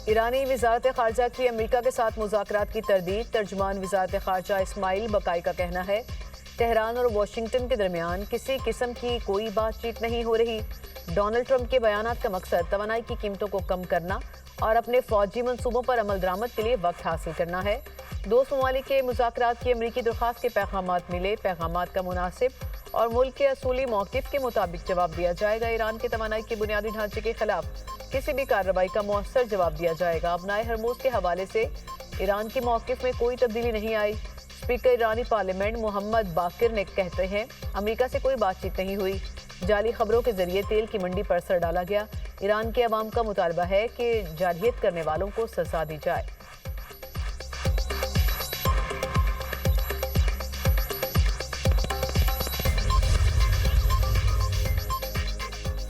ईरानी वजारत खारजा की अमेरिका के साथ मुज़ाकरात की तरदीद। तर्जुमान वजारत खारजा इस्माइल बकाई का कहना है तेहरान और वाशिंगटन के दरमियान किसी किस्म की कोई बातचीत नहीं हो रही। डोनाल्ड ट्रंप के बयानात का मकसद तवानाई की कीमतों को कम करना और अपने फौजी मंसूबों पर अमल दरामद के लिए वक्त हासिल करना है। दोस्त ममालिक के मुज़ाकरात की अमरीकी दरख्वास्त के पैगामात मिले। पैगामात का मुनासिब और मुल्क के असूली मौक़िफ़ के मुताबिक जवाब दिया जाएगा। ईरान के तवानाई के बुनियादी ढांचे के खिलाफ किसी भी कार्रवाई का मुअस्सर जवाब दिया जाएगा। अपनाए हरमूज के हवाले से ईरान के मौक़िफ़ में कोई तब्दीली नहीं आई। स्पीकर ईरानी पार्लियामेंट मोहम्मद बाकिर ने कहते हैं अमेरिका से कोई बातचीत नहीं हुई। जाली खबरों के जरिए तेल की मंडी पर असर डाला गया। ईरान के अवाम का मुतालबा है कि जारहियत करने वालों को सजा दी जाए।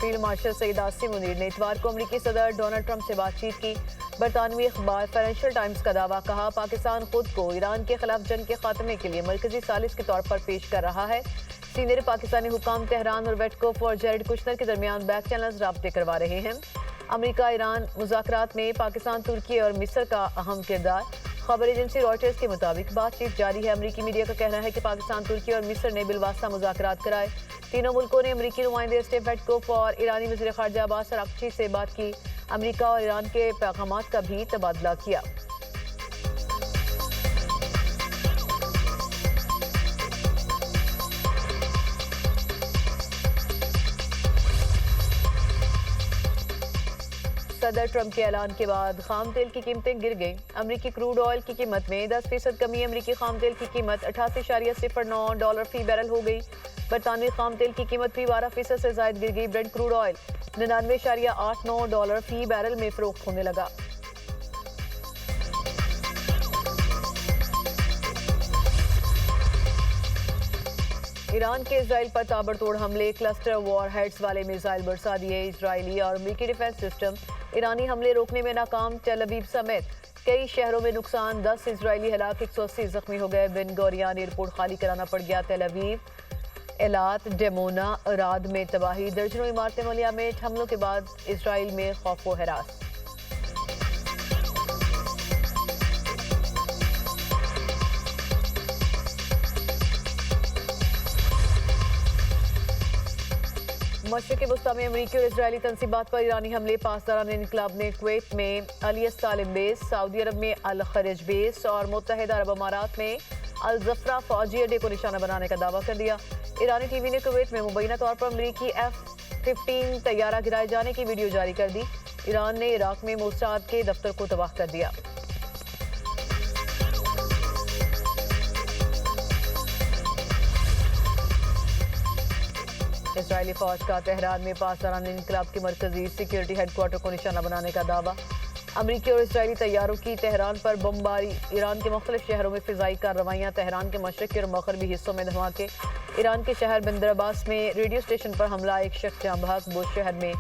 फील्ड मार्शल सईद आसिम मुनीर ने इतवार को अमरीकी सदर डोनाल्ड ट्रंप से बातचीत की। बरतानवी अखबार फाइनेंशियल टाइम्स का दावा, कहा पाकिस्तान खुद को ईरान के खिलाफ जंग के खात्मे के लिए मरकजी सालिस के तौर पर पेश कर रहा है। सीनियर पाकिस्तानी हुकाम तेहरान और वेटकोफ और जेरेड कुशनर के दरमियान बैक चैनल्स राब्ते करवा रहे हैं। अमरीका ईरान मुज़ाकरात में पाकिस्तान, तुर्की और मिस्र का अहम किरदार। खबर एजेंसी रॉयटर्स के मुताबिक बातचीत जारी है। अमरीकी मीडिया का कहना है कि पाकिस्तान, तुर्की और मिस्र ने बिलवास्ता मुज़ाकरात कराए। तीनों मुल्कों ने अमरीकी नुमाइंदे स्टीव वेटकोफ और ईरानी वज़ीर ख़ारजा अब्बास अराग़ची से बात की। अमरीका और ईरान के पैगामात का भी तबादला किया। सदर ट्रंप के ऐलान के बाद खाम तेल की कीमतें गिर गईं। अमरीकी क्रूड ऑयल की कीमत में 10% कमी। अमरीकी खाम तेल की कीमत $88.09 फी बैरल हो गई। बरतानवी खाम तेल की कीमत भी 12% से जायद गिर गई। ब्रेंट क्रूड ऑयल $99.89 फी बैरल में फरोख्त होने लगा। ईरान के इजराइल पर ताबड़तोड़ हमले। क्लस्टर वॉर हेड्स वाले मिसाइल बरसा दिए। इजरायली और अमरीकी डिफेंस सिस्टम ईरानी हमले रोकने में नाकाम। टेल अवीव समेत कई शहरों में नुकसान। 10 इजरायली हलाक, 180 जख्मी हो गए। बिन गोरियान एयरपोर्ट खाली कराना पड़ गया। तेल अवीव, एलात, डेमोना, राद में तबाही। दर्जनों इमारतें मलिया में हमलों के बाद इसराइल में खौफ व हरास। मशरिक़ वस्ता में अमरीकी और इजरायली तनसीबात पर ईरानी हमले। पासदारान इनकलाब ने कुवैत में अली सालिम बेस, सऊदी अरब में अल खरज बेस और मुत्तहिदा अरब अमारात में अल जफरा फौजी अड्डे को निशाना बनाने का दावा कर दिया। ईरानी टीवी ने कुवैत में मुबैना तौर पर अमरीकी F-15 तैयारा गिराए जाने की वीडियो जारी कर दी। ईरान ने इराक में मोसाद के दफ्तर को तबाह कर दिया। इजरायली फौज का तेहरान में पासदारान इनकलाब के मरकजी सिक्योरिटी हेडक्वार्टर को निशाना बनाने का दावा। अमरीकी और इजरायली तैयारों की तेहरान पर बमबारी। ईरान के मुख्तलिफ शहरों में फिजाई कार्रवाइयाँ। तेहरान के मशरक़ी और मगरबी हिस्सों में धमाके। ईरान के शहर बंदर अब्बास में रेडियो स्टेशन पर हमला, एक शख्स जाँ बहक। बुश शहर में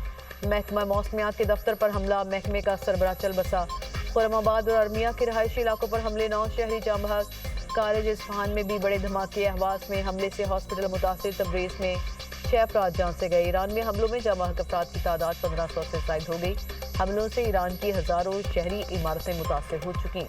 महकमा मौसमियात के दफ्तर पर हमला, महकमे का सरबराह चल बसा। खुरमाबाद और अरमिया के रहायशी इलाकों पर हमले, 9 शहरी जाँ बहक। कारज इस्फहान में भी बड़े धमाके। अहवास में हमले से हॉस्पिटल मुतासिर। तब्रेज़ में 6 अफराद जान से गए। ईरान में हमलों में जाँ बहक अफराद की तादाद 1500 से ज़ायद हो गई। हमलों से ईरान की हज़ारों शहरी इमारतें मुतासिर हो चुकी।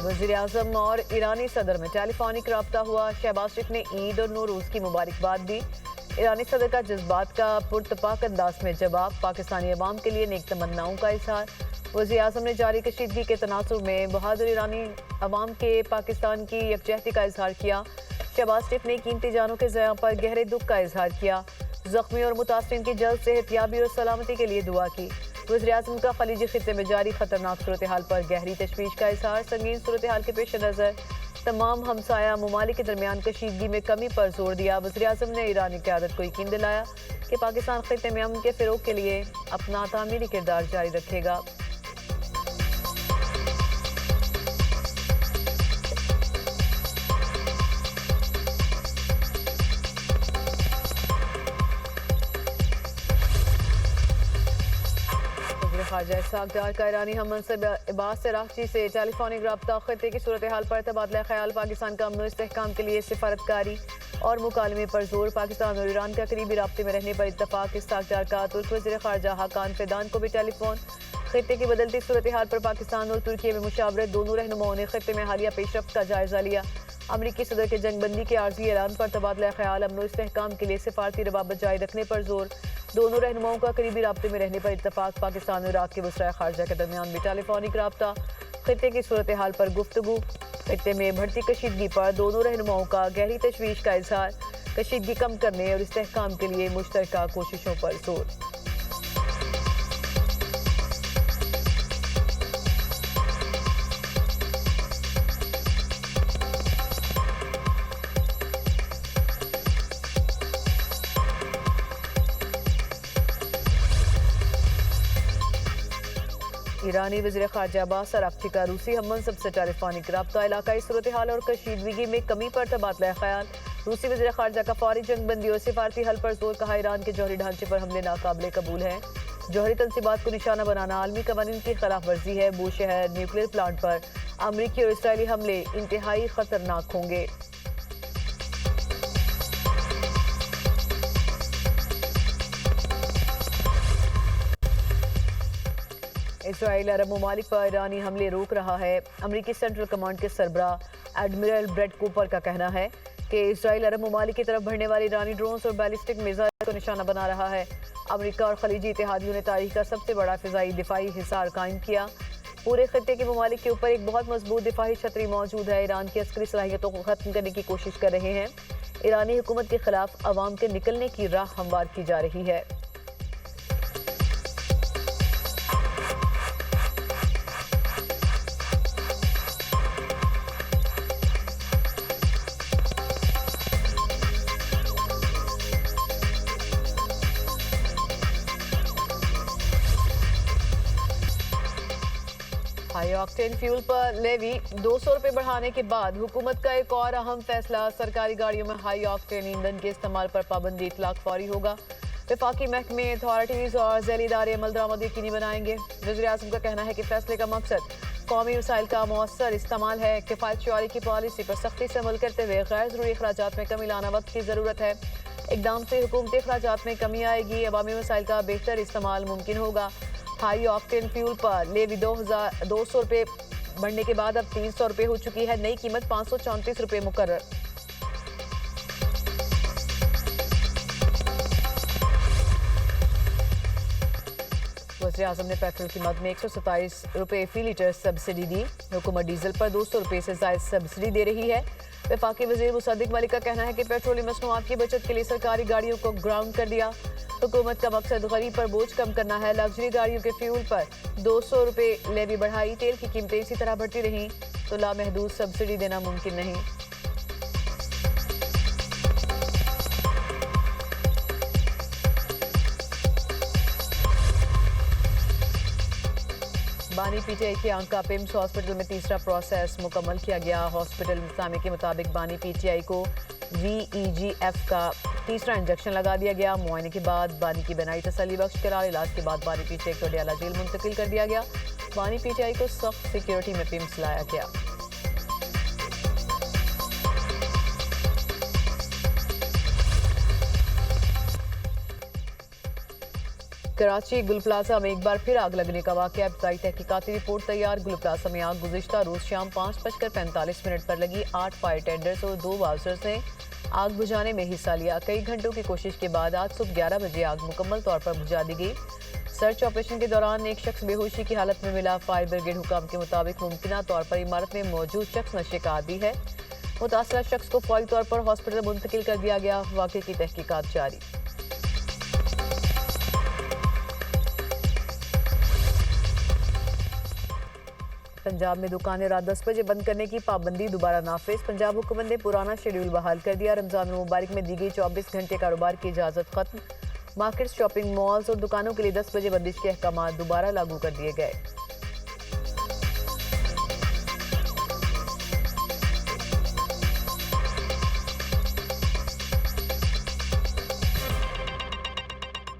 वज़ीर-ए-आज़म और ईरानी सदर में टेलीफोनिक रब्ता हुआ। शहबाज शरीफ ने ईद और नौरूज़ की मुबारकबाद दी। ईरानी सदर का जज्बात का पुरतपाक अंदाज में जवाब। पाकिस्तानी अवाम के लिए नेक तमन्नाओं का इजहार। वज़ीर-ए-आज़म ने जारी कशीदगी के तनासुर में बहादुर ईरानी अवाम के पाकिस्तान की यकजहती का इजहार किया। शहबाज शरीफ ने कीमती जानों के ज़यां पर गहरे दुख का इजहार किया। जख्मी और मुतासरीन की जल्द सेहतयाबी और सलामती के लिए दुआ की। वज़ीर-ए-आज़म का खलीजी खित्ते में जारी खतरनाक सूरत हाल पर गहरी तशवीश का इजहार। संगीन सूरत हाल के पेश नज़र तमाम हमसाया ममालिक के दरमियान कशीदगी में कमी पर जोर दिया। वज़ीर-ए-आज़म ने ईरानी क़यादत को यकीन दिलाया कि पाकिस्तान खित्ते में अमन के फ़रोग़ के लिए अपना तामीरी किरदार जारी रखेगा। खारजा इसहाक डार का ईरानी हम मनसब अब्बास कराची से टेलीफोनिक रब्ता खत्े की सूरत हाल पर तबादला ख्याल, पाकिस्तान का अमन इस्तेहकाम के लिए सिफारतकारी और मुकालमे पर जोर, पाकिस्तान और ईरान का करीबी राब्ते में रहने पर इत्तफाक। इसहाक डार का तुर्क वज़ीर खारजा हाकान फिदान को भी टेलीफोन। खत्े की बदलती सूरत हाल पर पाकिस्तान और तुर्की में मुशावरत, दोनों रहनुमाओं ने खत्े में हालिया पेशरफ्त का जायजा लिया। अमरीकी सदर के जंगबंदी के आर्जी ऐलान पर तबादला ख्याल, अमन इस्तेहकाम के लिए सिफारती रवाबत जारी रखने पर जोर, दोनों रहनुमाओं का करीबी राब्ते में रहने पर इत्तफाक। पाकिस्तान और इराक के वज़ीर खारजा के दरमियान भी टेलीफोनिक राब्ता, खत्े की सूरत हाल पर गुफ्तगू, खत्े में बढ़ती कशीदगी पर दोनों रहनुमाओं का गहरी तशवीश का इजहार, कशीदगी कम करने और इस्तेहकाम के लिए मुश्तरका कोशिशों पर जोर। ईरानी वज़ीर खारजा अब्बास अराक्ची का रूसी हम मनसब से टेलीफोनिक रब्ता, इलाकाई सूरत हाल और कशीदगी में कमी पर तबादला ख्याल। रूसी वज़ीर खारजा का फौरी जंगबंदी और सिफारती हल पर जोर, कहा ईरान के जौहरी ढांचे पर हमले नाकाबिले कबूल हैं। जौहरी तनसीबात को निशाना बनाना आलमी कवानीन की खिलाफ वर्जी है। बूशहर न्यूक्लियर प्लांट पर अमरीकी और इसराइली हमले इंतहाई खतरनाक होंगे। इसराइल अरब ममालिक पर ईरानी हमले रोक रहा है। अमरीकी सेंट्रल कमांड के सरबरा एडमिरल ब्रेड कूपर का कहना है कि इसराइल अरब ममालिक की तरफ बढ़ने वाली ईरानी ड्रोन्स और बैलिस्टिक मिसाइल को निशाना बना रहा है। अमरीका और खलीजी इत्तेहादियों ने तारीख का सबसे बड़ा फिजाई दिफाई हिसार कायम किया। पूरे खत्े के ममालिक के ऊपर एक बहुत मजबूत दिफाई छतरी मौजूद है। ईरान की अस्करी सलाहियतों को खत्म करने की कोशिश कर रहे हैं। ईरानी हुकूमत के खिलाफ अवाम के निकलने की राह हमवार की जा रही है। हाई ऑक्टेन फ्यूल पर लेवी 200 रुपये बढ़ाने के बाद हुकूमत का एक और अहम फैसला, सरकारी गाड़ियों में हाई ऑक्टेन ईंधन के इस्तेमाल पर पाबंदी इतलाक फौरी होगा। वफाकी महकमे, अथॉरिटीज़ और झैली इदारे अमल दरामद यकीनी बनाएंगे। वज़ीर आज़म का कहना है कि फैसले का मकसद कौमी वसाइल का मौसर इस्तेमाल है। किफ़ायत शुआरी की पॉलिसी पर सख्ती से अमल करते हुए गैर ज़रूरी अखराजात में कमी लाना वक्त की ज़रूरत है। इक़दाम से हुकूमती अखराजात में कमी आएगी, अवामी वसाइल का बेहतर इस्तेमाल मुमकिन होगा। हाई ऑक्टेन फ्यूल पर लेवी 200 रुपये बढ़ने के बाद अब 300 रुपये हो चुकी है। नई कीमत 534 रुपये मुकर्रर। वज़ीर आज़म ने पेट्रोल कीमत में 127 रुपये फी लीटर सब्सिडी दी। हुकूमत डीजल पर 200 रुपये से ज़ायद सब्सिडी दे रही है। वफाकी वज़ीर मुसद्दिक मलिक का कहना है कि पेट्रोलियम मसनूआत की बचत के लिए सरकारी गाड़ियों को ग्राउंड कर दिया। हुकूमत का मकसद गरीब पर बोझ कम करना है। लग्जरी गाड़ियों के फ्यूल पर 200 रुपये लेवी बढ़ाई। तेल की कीमतें इसी तरह बढ़ती रहीं तो लामहदूद सब्सिडी देना मुमकिन नहीं। बानी पीटीआई की आंका पिम्स हॉस्पिटल में तीसरा प्रोसेस मुकम्मल किया गया। हॉस्पिटल इंतजामिया के मुताबिक बानी पीटीआई को VEGF का तीसरा इंजेक्शन लगा दिया गया। मुआयने के बाद बानी की बनाई तसल्ली बख्श करार। इलाज के बाद बानी पीटीआई को डयाला जेल मुंतकिल कर दिया गया। बानी पीटीआई को सख्त सिक्योरिटी में पिम्स लाया गया। कराची गुल प्लाजा में एक बार फिर आग लगने का वाकया। इब्तदाई तहकीकाती रिपोर्ट तैयार। गुल प्लाजा में आग गुज़िश्ता रोज शाम 5:45 पर लगी। 8 फायर टेंडर्स और 2 वाउजर्स ने आग बुझाने में हिस्सा लिया। कई घंटों की कोशिश के बाद आज सुबह 11 बजे आग मुकम्मल तौर पर बुझा दी गई। सर्च ऑपरेशन के दौरान एक शख्स बेहोशी की हालत में मिला। फायर ब्रिगेड हुकाम के मुताबिक मुमकिना तौर पर इमारत में मौजूद शख्स नशे का आदी है। मुतासरा शख्स को फौरी तौर पर हॉस्पिटल मुंतकिल कर दिया गया। वाक़े की तहकीकात जारी। पंजाब में दुकानें रात 10 बजे बंद करने की पाबंदी दोबारा नाफिज। पंजाब हुकूमत ने पुराना शेड्यूल बहाल कर दिया। रमजान मुबारक में दी गई 24 घंटे कारोबार की इजाज़त खत्म। मार्केट, शॉपिंग मॉल्स और दुकानों के लिए 10 बजे बंदिश के अहकाम दोबारा लागू कर दिए गए।